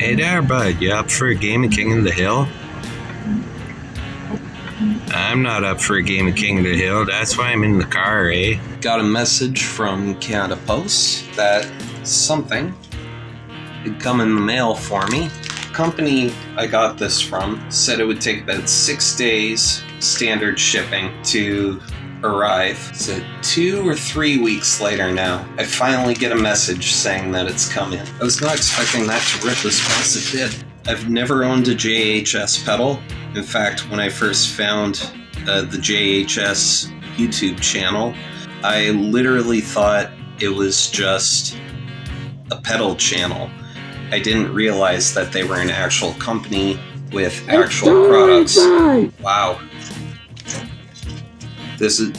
Hey there, bud. You up for a game of King of the Hill? I'm not up for a game of King of the Hill. That's why I'm in the car, eh? Got a message from Canada Post that something had come in the mail for me. The company I got this from said it would take about 6 days standard shipping to arrive. So 2 or 3 weeks later now, I finally get a message saying that it's come in. I was not expecting that to rip as fast as it did. I've never owned a JHS pedal. In fact, when I first found the JHS YouTube channel, I literally thought it was just a pedal channel. I didn't realize that they were an actual company with actual products. Wow. This is...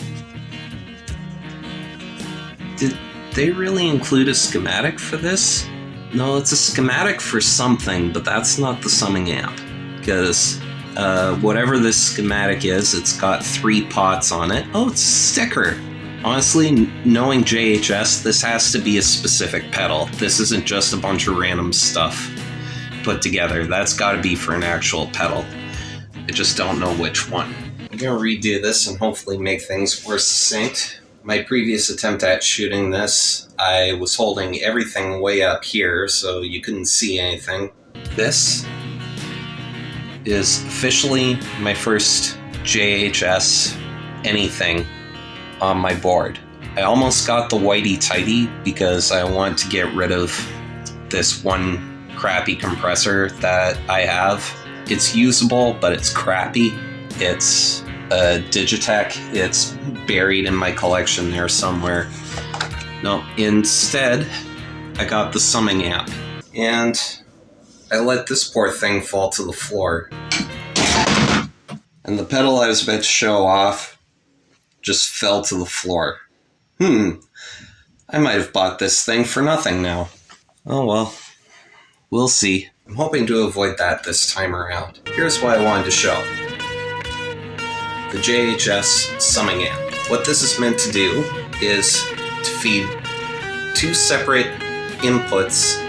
Did they really include a schematic for this? No, it's a schematic for something, but that's not the summing amp. Because whatever this schematic is, it's got 3 pots on it. Oh, it's a sticker. Honestly, knowing JHS, this has to be a specific pedal. This isn't just a bunch of random stuff put together. That's got to be for an actual pedal. I just don't know which one. I'm going to redo this and hopefully make things more succinct. My previous attempt at shooting this, I was holding everything way up here so you couldn't see anything. This is officially my first JHS anything on my board. I almost got the whitey-tighty because I wanted to get rid of this one crappy compressor that I have. It's usable, but it's crappy. It's a Digitech. It's buried in my collection there somewhere. No, instead, I got the summing amp. And I let this poor thing fall to the floor. And the pedal I was about to show off just fell to the floor. I might have bought this thing for nothing now. Oh well, we'll see. I'm hoping to avoid that this time around. Here's what I wanted to show. The JHS Summing Amp. What this is meant to do is to feed 2 separate inputs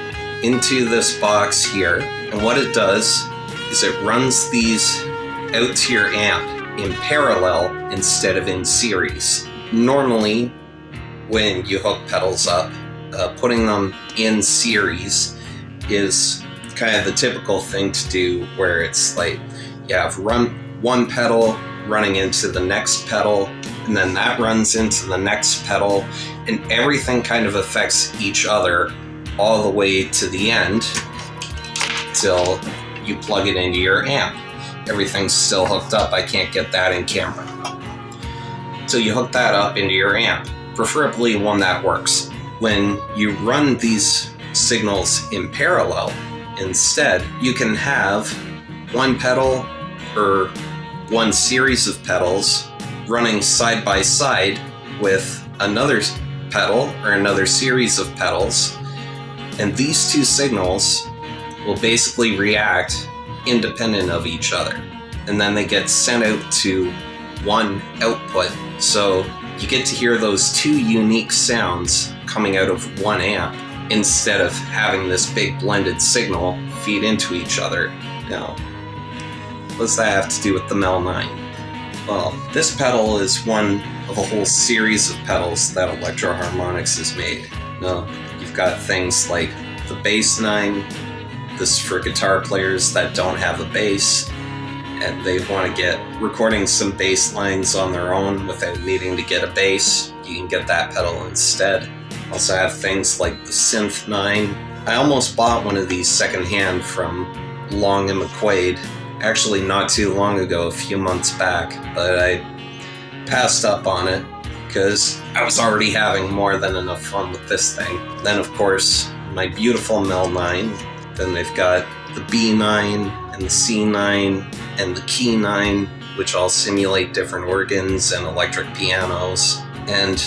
into this box here, and what it does is it runs these out to your amp in parallel instead of in series. Normally, when you hook pedals up, putting them in series is kind of the typical thing to do, where it's like you have one pedal running into the next pedal, and then that runs into the next pedal, and everything kind of affects each other all the way to the end till you plug it into your amp. Everything's still hooked up. I can't get that in camera. So you hook that up into your amp, preferably one that works. When you run these signals in parallel, instead, you can have one pedal or one series of pedals running side by side with another pedal or another series of pedals, and these 2 signals will basically react independent of each other, and then they get sent out to one output, so you get to hear those 2 unique sounds coming out of one amp instead of having this big blended signal feed into each other. Now, what does that have to do with the Mel9? Well, this pedal is one of a whole series of pedals that Electro Harmonics has made. Now, you've got things like the Bass 9. This is for guitar players that don't have a bass and they want to get recording some bass lines on their own without needing to get a bass. You can get that pedal instead. Also have things like the Synth 9. I almost bought one of these secondhand from Long and McQuaid, actually not too long ago, a few months back, but I passed up on it because I was already having more than enough fun with this thing. Then of course, my beautiful Mel9. Then they've got the B9 and the C9 and the Key 9, which all simulate different organs and electric pianos. And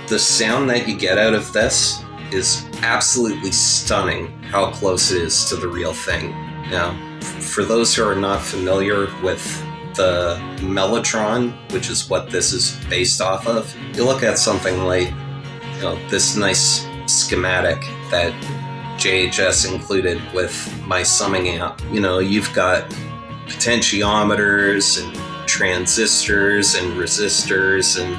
the sound that you get out of this is absolutely stunning, how close it is to the real thing. Now, for those who are not familiar with the Mellotron, which is what this is based off of, you look at something like this nice schematic that JHS included with my summing amp. You know, you've got potentiometers and transistors and resistors and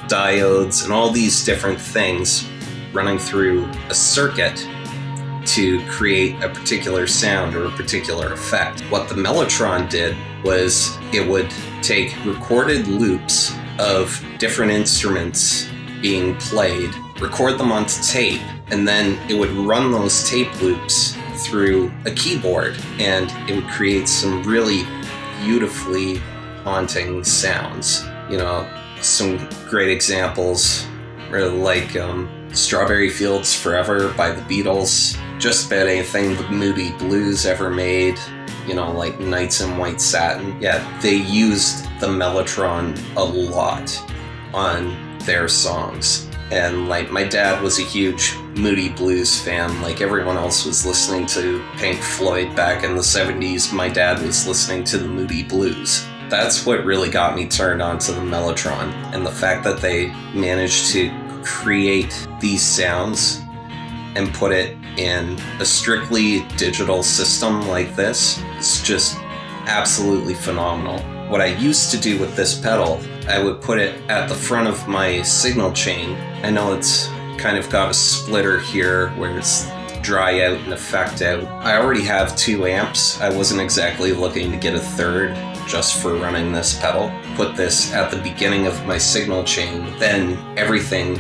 diodes and all these different things running through a circuit to create a particular sound or a particular effect. What the Mellotron did was it would take recorded loops of different instruments being played, record them onto tape, and then it would run those tape loops through a keyboard, and it would create some really beautifully haunting sounds. You know, some great examples are like Strawberry Fields Forever by the Beatles, just about anything the Moody Blues ever made, you know, like Nights in White Satin. Yeah, they used the Mellotron a lot on their songs. And like, my dad was a huge Moody Blues fan. Like everyone else was listening to Pink Floyd back in the 70s, my dad was listening to the Moody Blues. That's what really got me turned on to the Mellotron, and the fact that they managed to create these sounds and put it in a strictly digital system like this is just absolutely phenomenal. What I used to do with this pedal, I would put it at the front of my signal chain. I know it's kind of got a splitter here where it's dry out and effect out. I already have 2 amps. I wasn't exactly looking to get a third just for running this pedal. Put this at the beginning of my signal chain, then everything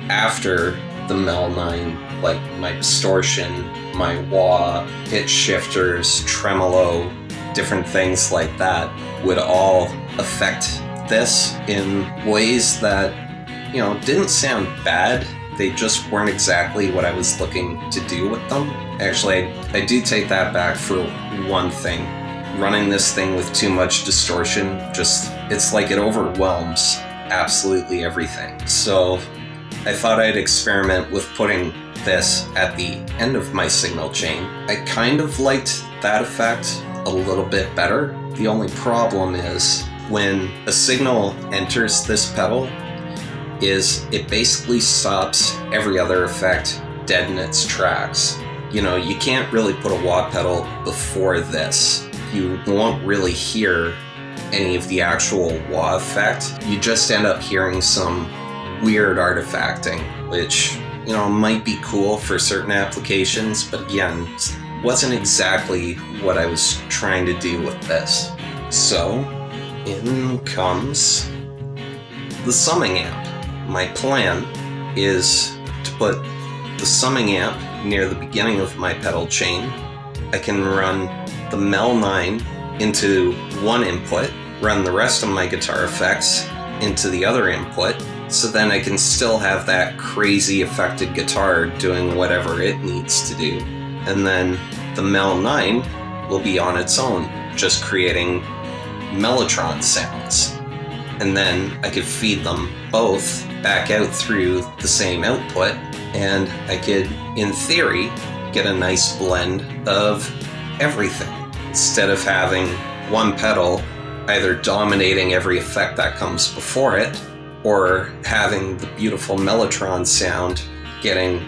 after the Mel9, like my distortion, my wah, pitch shifters, tremolo, different things like that, would all affect this in ways that, you know, didn't sound bad. They just weren't exactly what I was looking to do with them. Actually, I do take that back for one thing. Running this thing with too much distortion, it's like it overwhelms absolutely everything. So I thought I'd experiment with putting this at the end of my signal chain. I kind of liked that effect a little bit better. The only problem is when a signal enters this pedal, is it basically stops every other effect dead in its tracks. You know, you can't really put a wah pedal before this. You won't really hear any of the actual wah effect. You just end up hearing some weird artifacting, which, you know, might be cool for certain applications, but again, wasn't exactly what I was trying to do with this. So, in comes the summing amp. My plan is to put the summing amp near the beginning of my pedal chain. I can run the Mel9 into one input, run the rest of my guitar effects into the other input, so then I can still have that crazy affected guitar doing whatever it needs to do. And then the Mel9 will be on its own, just creating Mellotron sounds. And then I could feed them both back out through the same output, and I could, in theory, get a nice blend of everything. Instead of having one pedal either dominating every effect that comes before it, or having the beautiful Mellotron sound getting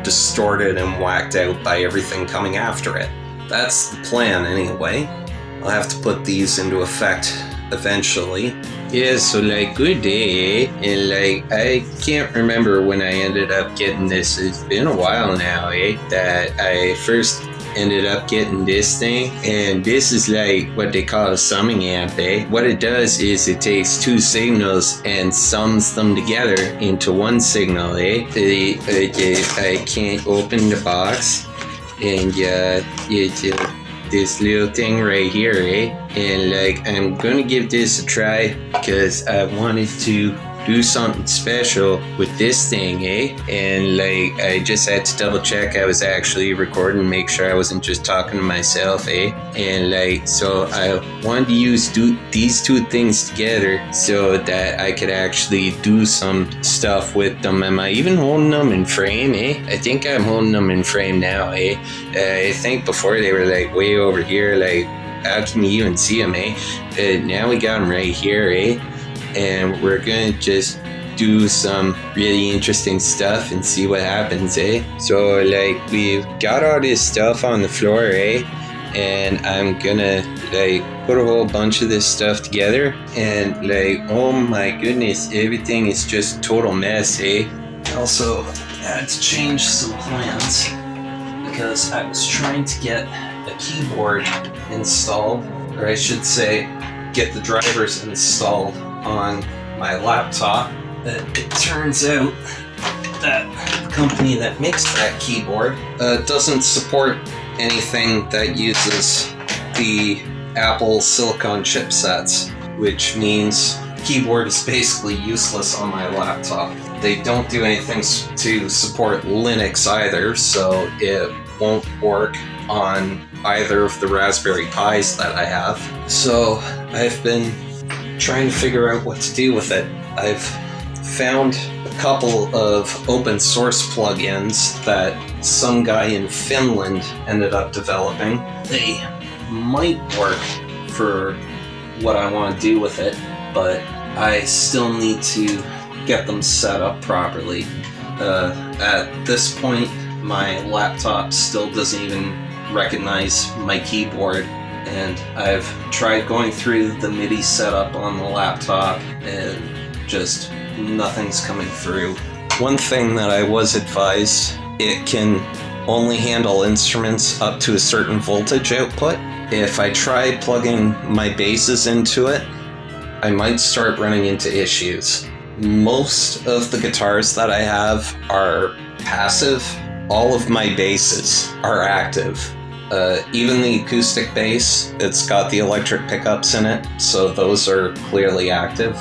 distorted and whacked out by everything coming after it. That's the plan anyway. I'll have to put these into effect eventually. Yeah, so like, good day, and like, I can't remember when I ended up getting this. It's been a while now, that I first ended up getting this thing, and this is like what they call a summing amp, What it does is it takes 2 signals and sums them together into one signal, I can't open the box, and this little thing right here, and like, I'm gonna give this a try because I wanted to do something special with this thing, and like, I just had to double check I was actually recording, make sure I wasn't just talking to myself, and like, so I wanted to use these 2 things together so that I could actually do some stuff with them. Am I even holding them in frame, I think I'm holding them in frame now, I think before they were like way over here, like, how can you even see them, now we got them right here, and we're gonna just do some really interesting stuff and see what happens, eh? So like we've got all this stuff on the floor, eh? And I'm gonna like put a whole bunch of this stuff together, and like, oh my goodness, everything is just total mess, eh? I also had to change some plans because I was trying to get a keyboard installed, or I should say get the drivers installed on my laptop. But it turns out that the company that makes that keyboard doesn't support anything that uses the Apple silicon chipsets, which means the keyboard is basically useless on my laptop. They don't do anything to support Linux either, so it won't work on either of the Raspberry Pis that I have. So I've been trying to figure out what to do with it. I've found a couple of open source plugins that some guy in Finland ended up developing. They might work for what I want to do with it, but I still need to get them set up properly. At this point, my laptop still doesn't even recognize my keyboard, and I've tried going through the MIDI setup on the laptop and just nothing's coming through. One thing that I was advised, it can only handle instruments up to a certain voltage output. If I try plugging my basses into it, I might start running into issues. Most of the guitars that I have are passive. All of my basses are active. Even the acoustic bass, it's got the electric pickups in it, so those are clearly active.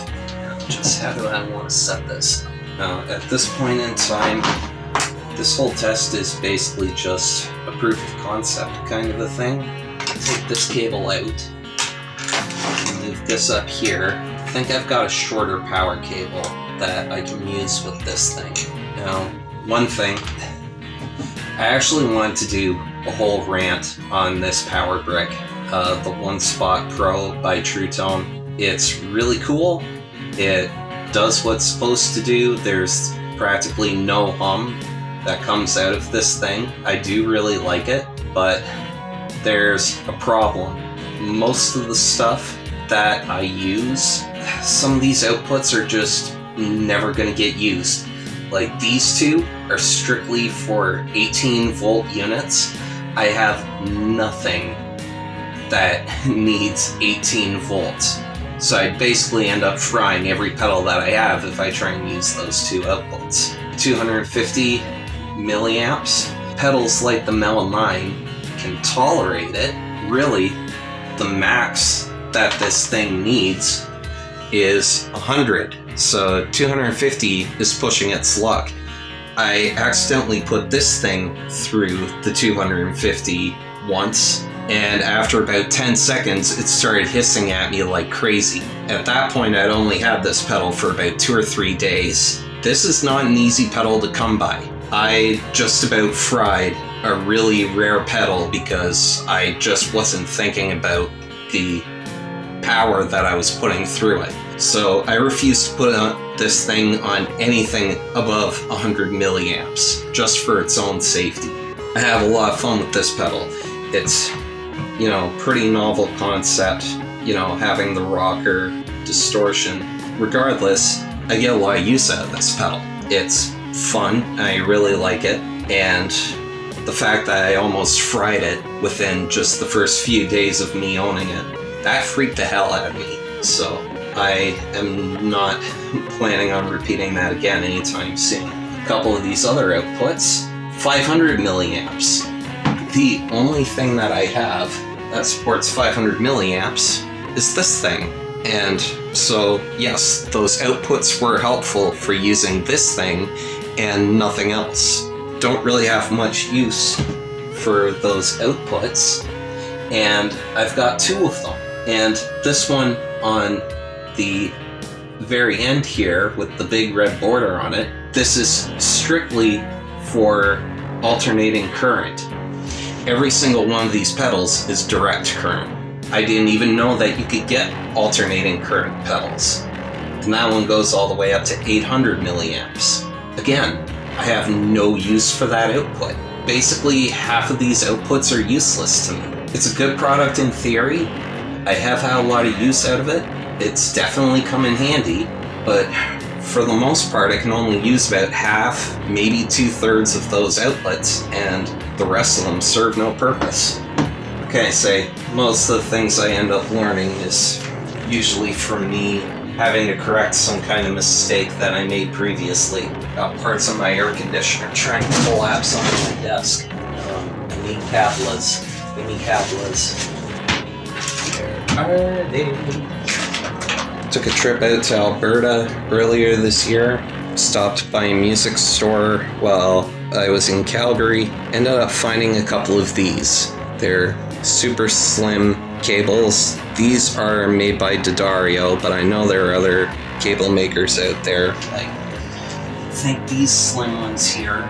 Just how do I want to set this? Now, at this point in time, this whole test is basically just a proof of concept kind of a thing. Take this cable out, move this up here. I think I've got a shorter power cable that I can use with this thing. Now, one thing, I actually wanted to do a whole rant on this power brick, the One Spot Pro by Truetone. It's really cool. It does what's supposed to do. There's practically no hum that comes out of this thing. I do really like it, but there's a problem. Most of the stuff that I use, some of these outputs are just never going to get used. Like these two are strictly for 18 volt units. I have nothing that needs 18 volts. So I basically end up frying every pedal that I have if I try and use those two outputs. 250 milliamps. Pedals like the Mel9 can tolerate it. Really, the max that this thing needs is 100. So 250 is pushing its luck. I accidentally put this thing through the 250 once, and after about 10 seconds, it started hissing at me like crazy. At that point, I'd only had this pedal for about 2 or 3 days. This is not an easy pedal to come by. I just about fried a really rare pedal because I just wasn't thinking about the power that I was putting through it. So I refused to put this thing on anything above 100 milliamps, just for its own safety. I have a lot of fun with this pedal. It's, pretty novel concept, having the rocker, distortion. Regardless, I get a lot of use out of this pedal. It's fun, and I really like it, and the fact that I almost fried it within just the first few days of me owning it, that freaked the hell out of me. So I am not planning on repeating that again anytime soon. A couple of these other outputs, 500 milliamps. The only thing that I have that supports 500 milliamps is this thing. And so, yes, those outputs were helpful for using this thing and nothing else. Don't really have much use for those outputs, and I've got 2 of them. And this one on the very end here with the big red border on it, this is strictly for alternating current. Every single one of these pedals is direct current. I didn't even know that you could get alternating current pedals. and that one goes all the way up to 800 milliamps. Again, I have no use for that output. Basically, half of these outputs are useless to me. It's a good product in theory. I have had a lot of use out of it. It's definitely come in handy, but for the most part, I can only use about half, maybe 2/3 of those outlets, and the rest of them serve no purpose. Okay, say, most of the things I end up learning is usually from me having to correct some kind of mistake that I made previously. Got parts of my air conditioner trying to collapse onto my desk. I need Kaplas. Give me Kaplas. Where are they? Took a trip out to Alberta earlier this year. Stopped by a music store while I was in Calgary. Ended up finding a couple of these. They're super slim cables. These are made by D'Addario, but I know there are other cable makers out there. Like, I think these slim ones here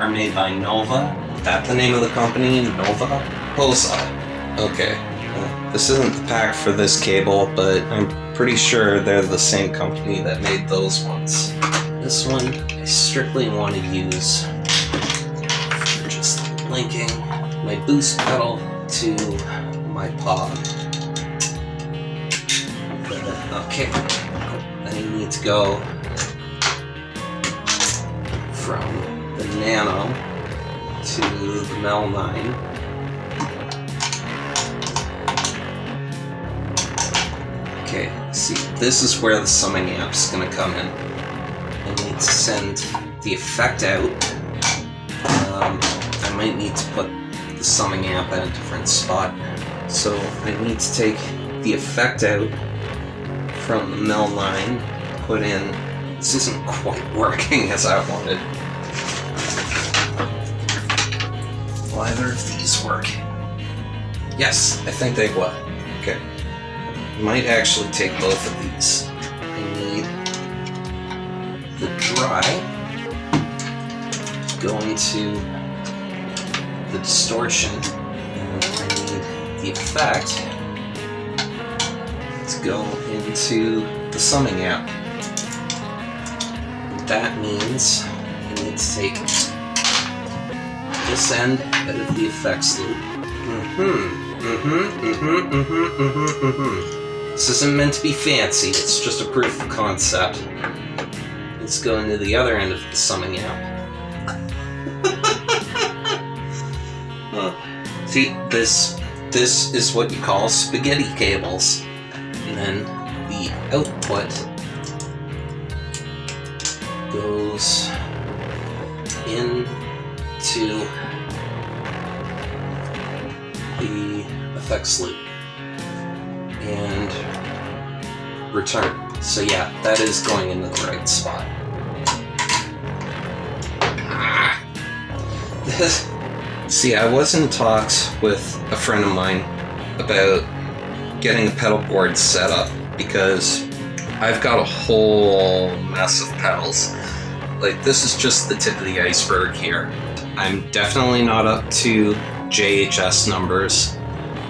are made by Nova. Is that the name of the company? Nova? Posa. Okay. Well, this isn't the pack for this cable, but I'm pretty sure they're the same company that made those ones. This one I strictly want to use for just linking my boost pedal to my pod. Okay, then you need to go from the Nano to the Mel9. Okay, see, this is where the summing amp's gonna come in. I need to send the effect out. I might need to put the summing amp at a different spot. So I need to take the effect out from the Mel9, put in. This isn't quite working as I wanted. Will either of these work? Yes, I think they will. Okay. Might actually take both of these. I need the dry, go into the distortion, and I need the effect to go into the summing amp. That means I need to take this end out of the effects loop. This isn't meant to be fancy, it's just a proof of concept. Let's go into the other end of the summing amp. See, this is what you call spaghetti cables. And then the output goes into the effects loop and return. So yeah, that is going into the right spot. See, I was in talks with a friend of mine about getting a pedal board set up because I've got a whole mess of pedals. Like, this is just the tip of the iceberg here. I'm definitely not up to JHS numbers.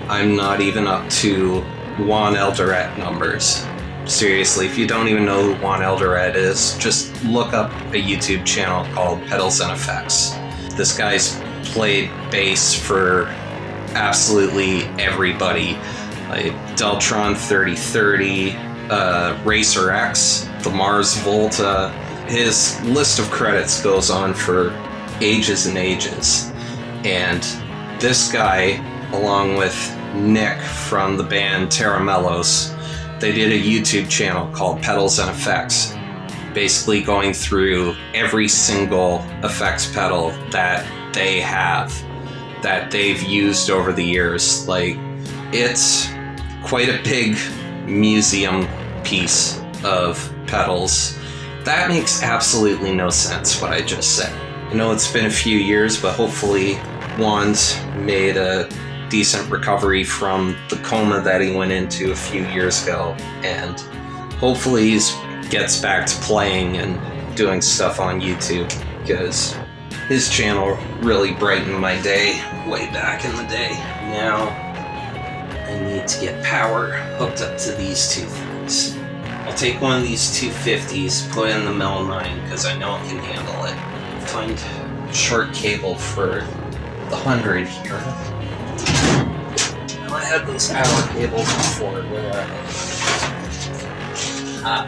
I'm not even up to Juan Alderete numbers. Seriously, if you don't even know who Juan Alderete is, just look up a YouTube channel called Pedals and Effects. This guy's played bass for absolutely everybody, like Deltron 3030, Racer X, the Mars Volta. His list of credits goes on for ages and ages. And this guy, along with Nick from the band Terramellos, they did a YouTube channel called Pedals and Effects, basically going through every single effects pedal that they have, that they've used over the years. Like, it's quite a big museum piece of pedals. That makes absolutely no sense, what I just said. I know it's been a few years, but hopefully Juan's made a decent recovery from the coma that he went into a few years ago, and hopefully he gets back to playing and doing stuff on YouTube, because his channel really brightened my day way back in the day. Now I need to get power hooked up to these two things. I'll take one of these 250s, put in the Mel9 because I know it can handle it. Find a short cable for the 100 here. I had those power cables before. Where are they?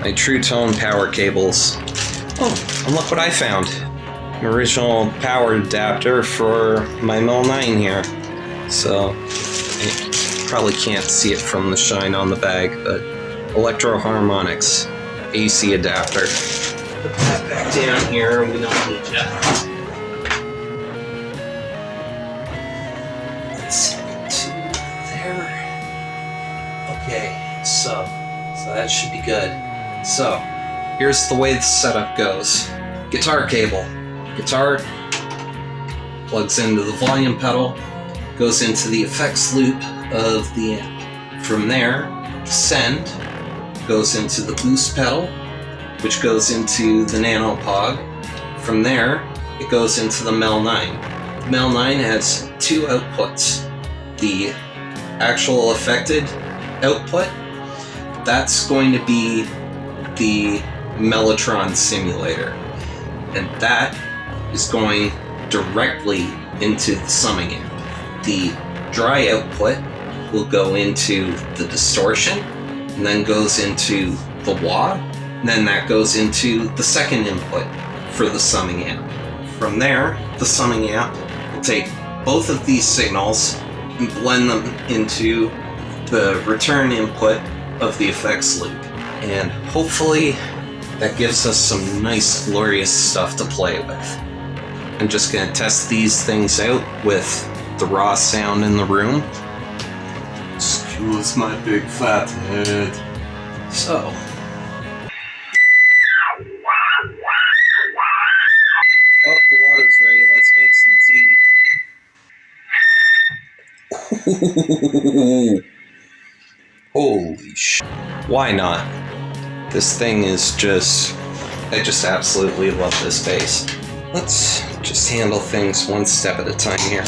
My Truetone power cables. Oh, and look what I found. An original power adapter for my Mel9 here. So, you probably can't see it from the shine on the bag, but Electro Harmonics AC adapter. Put that back down here, we don't need that. Let's get to there. Okay, so that should be good. So, here's the way the setup goes. Guitar cable. Guitar plugs into the volume pedal, goes into the effects loop of the amp. From there, send goes into the boost pedal, which goes into the nano pog. From there, it goes into the Mel9. The Mel9 has two outputs. The actual affected output, that's going to be the Mellotron simulator, and that is going directly into the summing amp. The dry output will go into the distortion, and then goes into the wah, and then that goes into the second input for the summing amp. From there, the summing amp will take both of these signals and blend them into the return input of the effects loop. And hopefully that gives us some nice glorious stuff to play with. I'm just going to test these things out with the raw sound in the room. Excuse my big fat head. So. Oh, the water's ready. Let's make some tea. Holy sh! Why not? This thing is just... I just absolutely love this bass. Let's just handle things one step at a time here.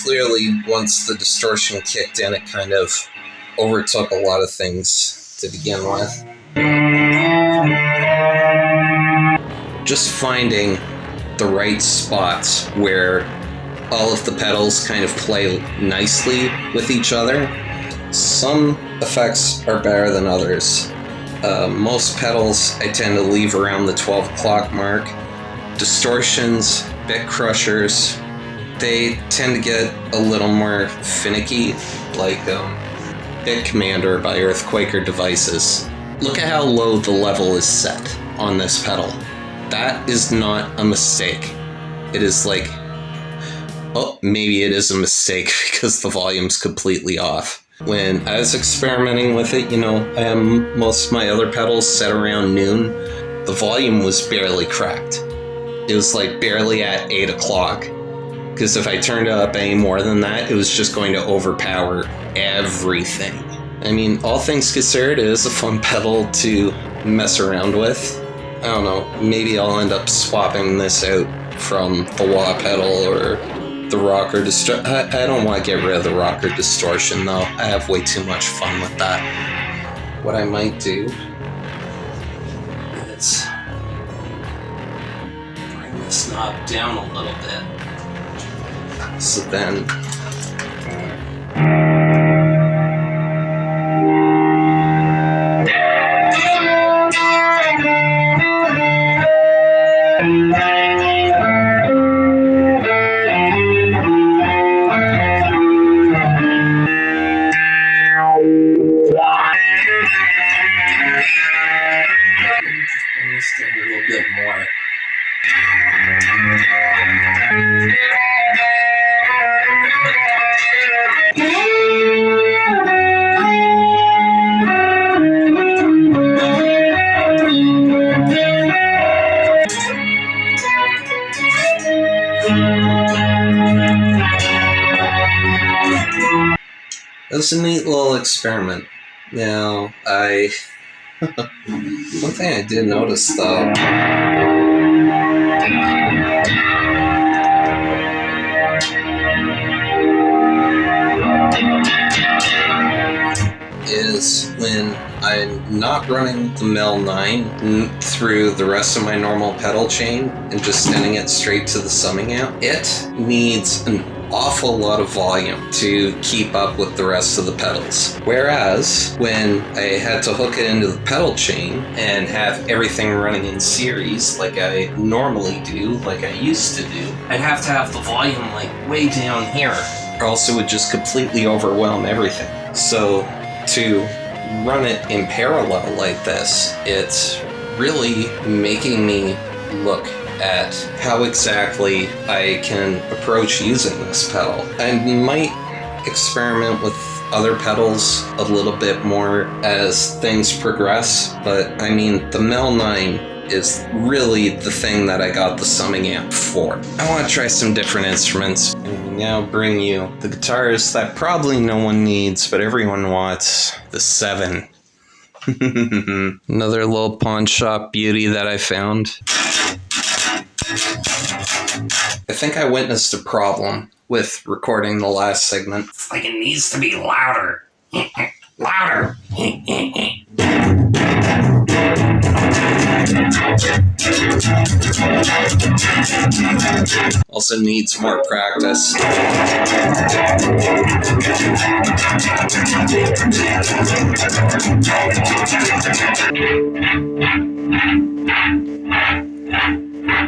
Clearly, once the distortion kicked in, it kind of overtook a lot of things to begin with. Just finding the right spots where all of the pedals kind of play nicely with each other. Some effects are better than others. Most pedals I tend to leave around the 12 o'clock mark. Distortions, bit crushers, they tend to get a little more finicky, like Bit Commander by Earthquaker Devices. Look at how low the level is set on this pedal. That is not a mistake. It is like, oh, maybe it is a mistake because the volume's completely off. When I was experimenting with it, I have most of my other pedals set around noon. The volume was barely cracked. It was like barely at 8 o'clock. Because if I turned it up any more than that, it was just going to overpower everything. I mean, all things considered, it is a fun pedal to mess around with. I don't know, maybe I'll end up swapping this out from the wah pedal or the rocker distortion. I don't want to get rid of the rocker distortion though. I have way too much fun with that. What I might do is knob down a little bit. So then just a little bit more. It was a neat little experiment. Now, one thing I did notice though, is when I'm not running the Mel9 through the rest of my normal pedal chain and just sending it straight to the summing amp, it needs an awful lot of volume to keep up with the rest of the pedals. Whereas when I had to hook it into the pedal chain and have everything running in series like I normally do, like I used to do, I'd have to have the volume like way down here, or else it would just completely overwhelm everything. So to run it in parallel like this, it's really making me look at how exactly I can approach using this pedal. I might experiment with other pedals a little bit more as things progress, but I mean, the Mel9 is really the thing that I got the summing amp for. I want to try some different instruments, and we now bring you the guitars that probably no one needs, but everyone wants, the 7. Another little pawn shop beauty that I found. I think I witnessed a problem with recording the last segment. It's like it needs to be louder. Louder. Also needs more practice.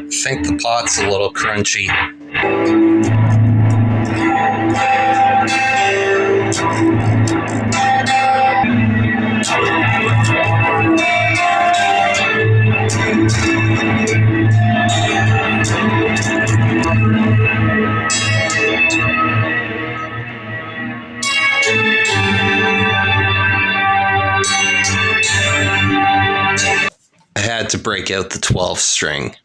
I think the pot's a little crunchy. I had to break out the 12 string.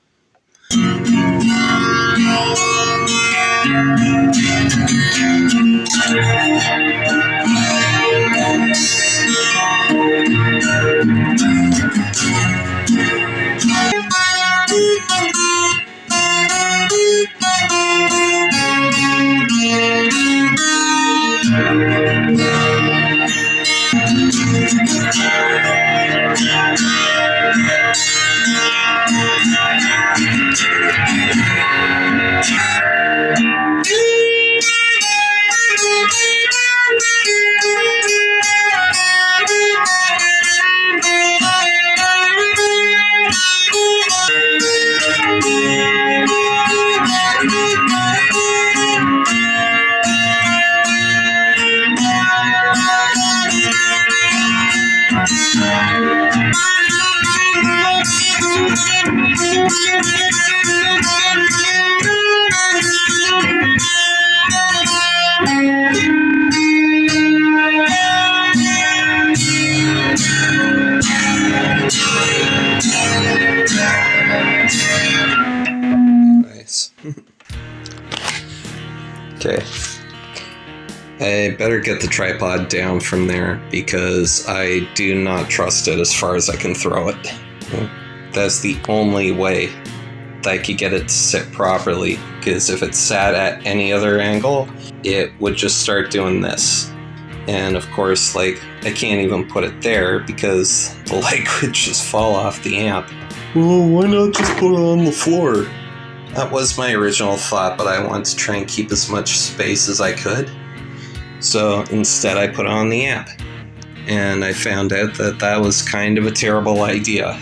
Nice. Okay. I better get the tripod down from there because I do not trust it as far as I can throw it. That's the only way that I could get it to sit properly, because if it sat at any other angle, it would just start doing this. And of course, like, I can't even put it there because the light would just fall off the amp. Well, why not just put it on the floor? That was my original thought, but I wanted to try and keep as much space as I could. So instead I put on the amp. And I found out that that was kind of a terrible idea.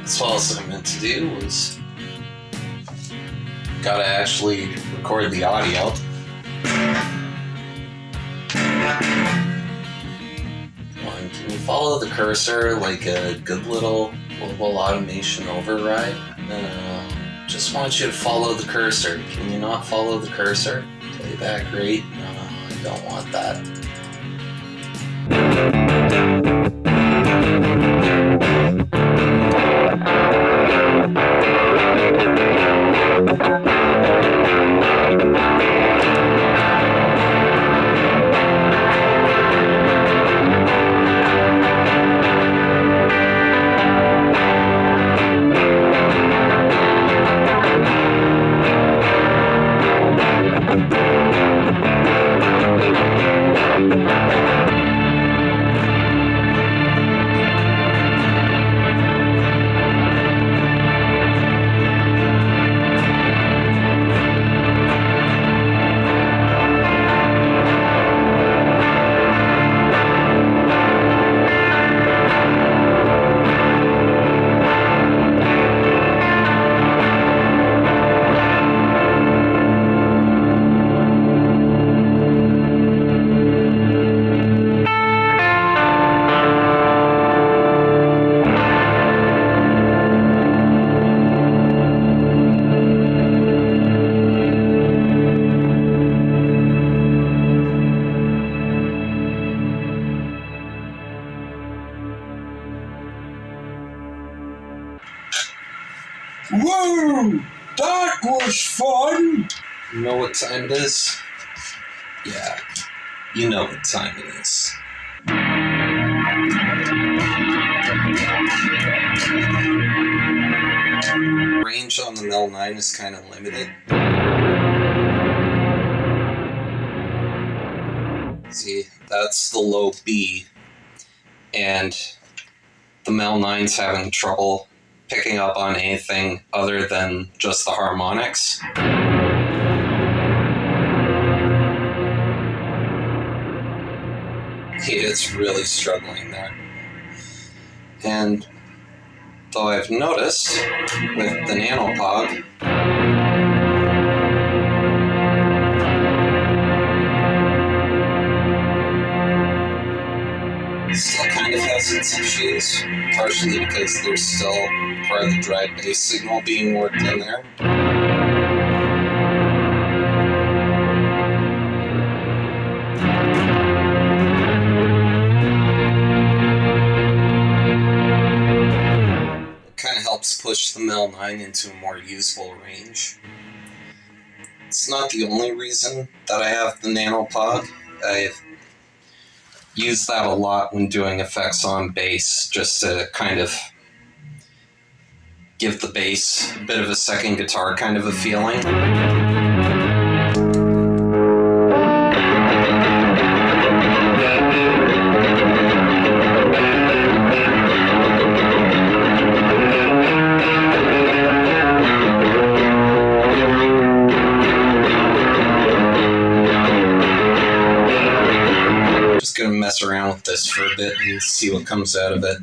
So all I meant to do was gotta actually record the audio. Can you follow the cursor like a good little automation override? Just want you to follow the cursor. Can you not follow the cursor? Playback rate? No, I don't want that. Whoa! That was fun! You know what time it is? Yeah, you know what time it is. Range on the Mel9 is kind of limited. See, that's the low B, and the Mel9's having trouble picking up on anything other than just the harmonics. It's really struggling there. And though I've noticed with the Nanopog, still kind of has its issues, partially because there's still part of the dry bass signal being worked in there. It kind of helps push the Mel9 into a more usable range. It's not the only reason that I have the Nanopog. I've used that a lot when doing effects on bass, just to kind of give the bass a bit of a second guitar kind of a feeling. Just gonna mess around with this for a bit and see what comes out of it.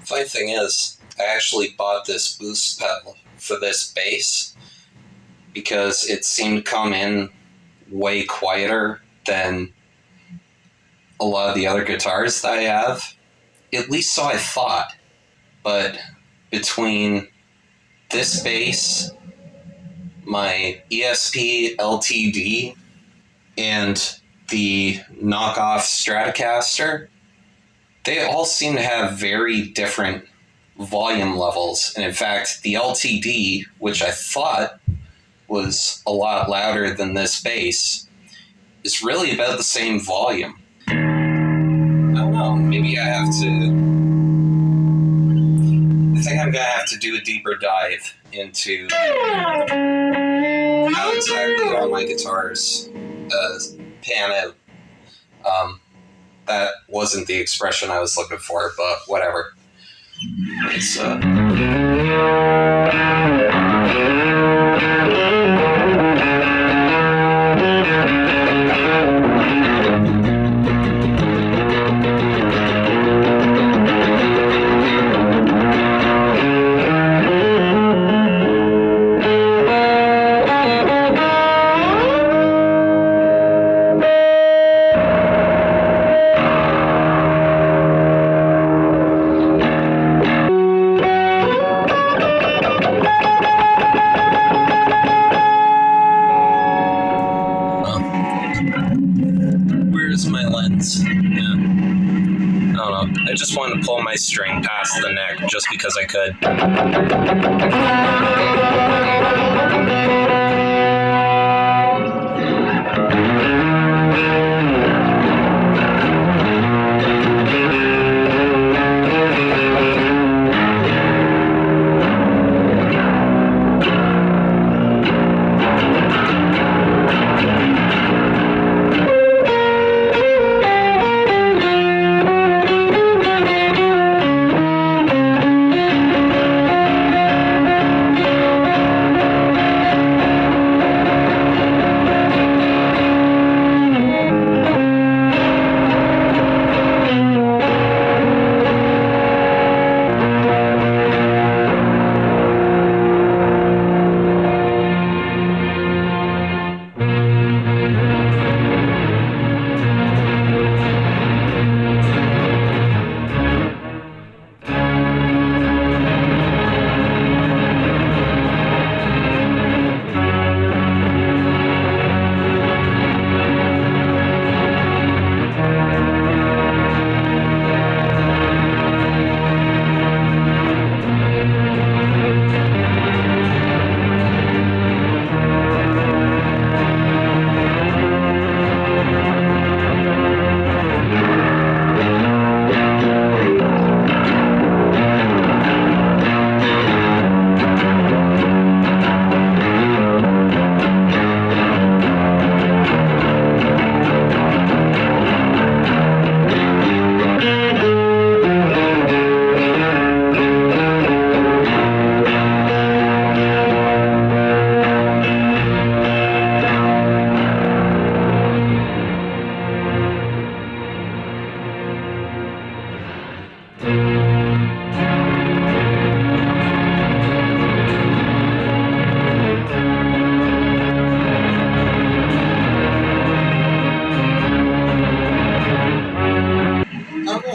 Funny thing is, I actually bought this boost pedal for this bass because it seemed to come in way quieter than a lot of the other guitars that I have. At least so I thought. But between this bass, my ESP LTD, and the knockoff Stratocaster, they all seem to have very different volume levels. And in fact, the LTD, which I thought was a lot louder than this bass, is really about the same volume. maybe I think I'm gonna have to do a deeper dive into how exactly all my guitars pan out. That wasn't the expression I was looking for, but whatever. It's where's my lens? Yeah. I don't know. I just wanted to pull my string past the neck just because I could.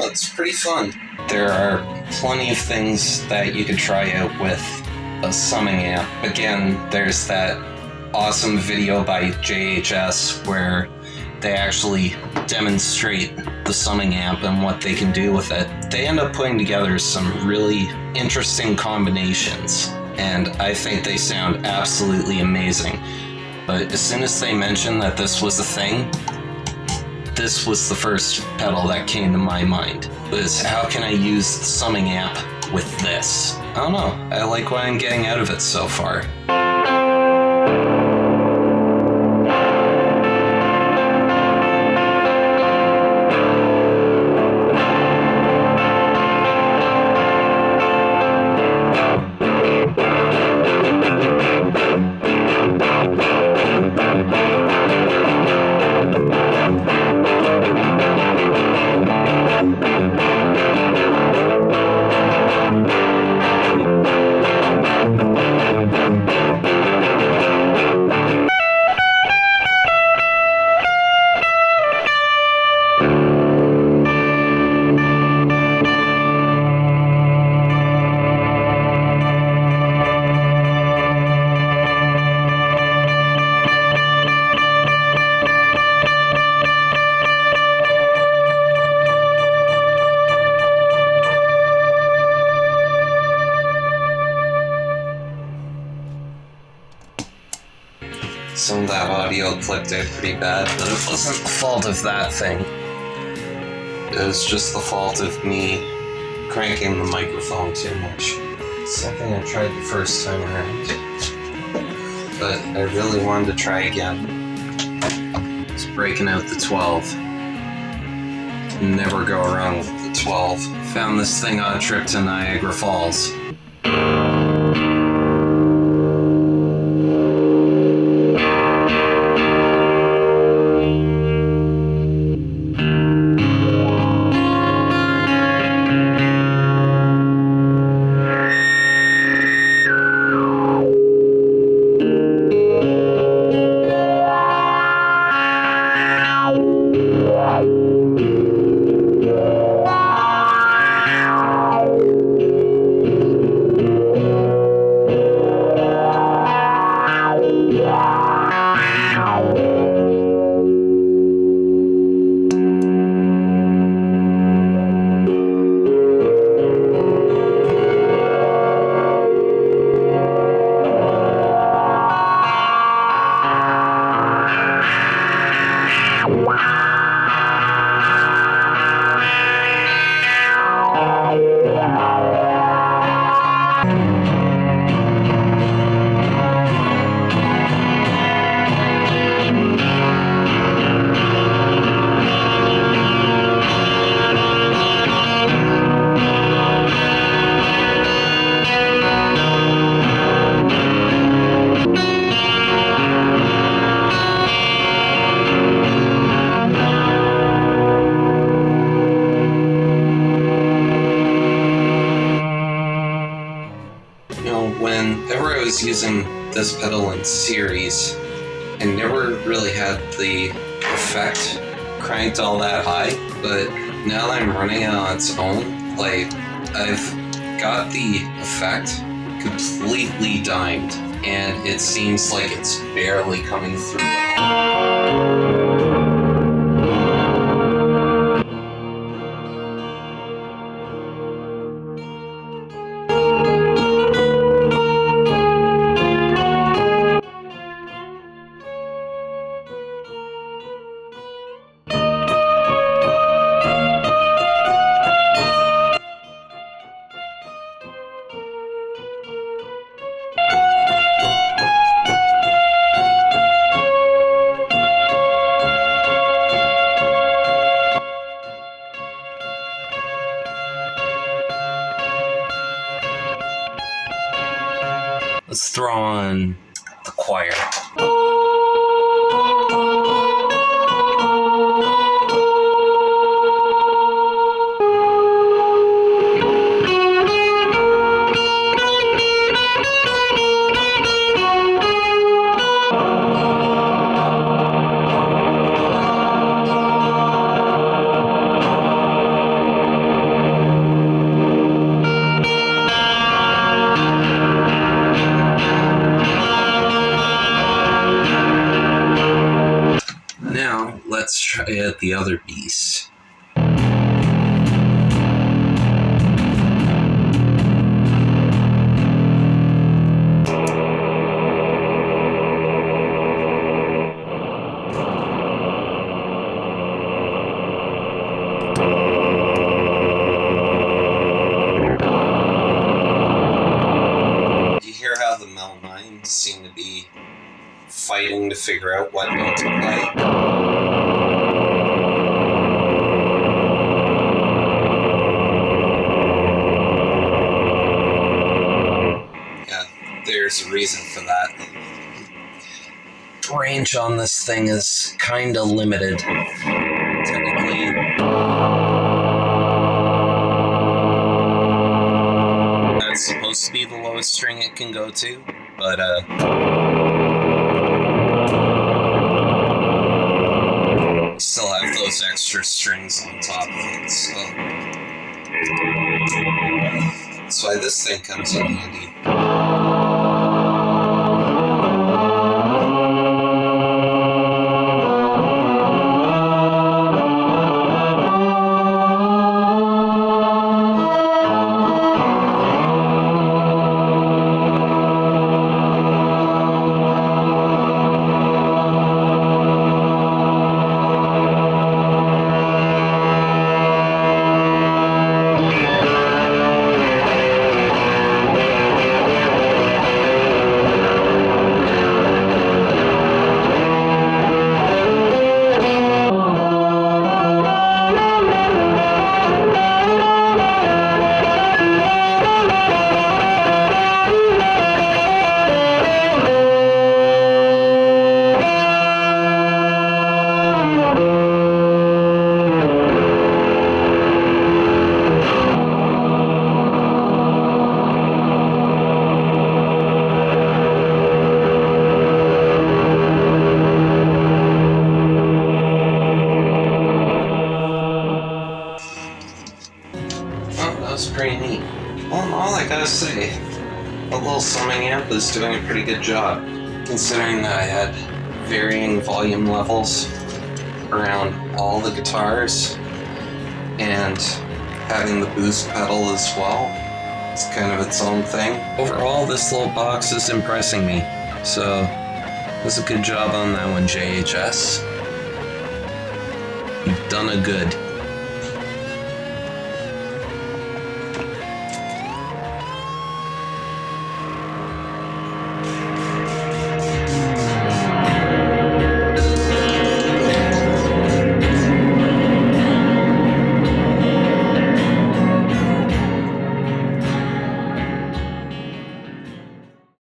It's pretty fun. There are plenty of things that you could try out with a summing amp. Again, there's that awesome video by JHS where they actually demonstrate the summing amp and what they can do with it. They end up putting together some really interesting combinations, and I think they sound absolutely amazing. But as soon as they mentioned that this was a thing, this was the first pedal that came to my mind, was how can I use the summing amp with this? I don't know, I like what I'm getting out of it so far. Some of that audio clipped out pretty bad, but it wasn't the fault of that thing. It was just the fault of me cranking the microphone too much. Something I tried the first time around, but I really wanted to try again. It's breaking out the 12. Never go wrong with the 12. Found this thing on a trip to Niagara Falls. Whenever I was using this pedal in series, I never really had the effect cranked all that high, but now that I'm running it on its own, like, I've got the effect completely dimed, and it seems like it's barely coming through. Let's throw on the choir. Now, let's try out the other beast. You hear how the Mel9 seem to be fighting to figure out what note to play? Yeah, there's a reason for that. Range on this thing is kinda limited, technically. That's supposed to be the lowest string it can go to, but still have those extra strings on top of it, so that's why this thing comes in handy. All in all, I gotta say, the little summing amp is doing a pretty good job, considering that I had varying volume levels around all the guitars and having the boost pedal as well. It's kind of its own thing. Overall, this little box is impressing me, so that's a good job on that one, JHS. You've done a good.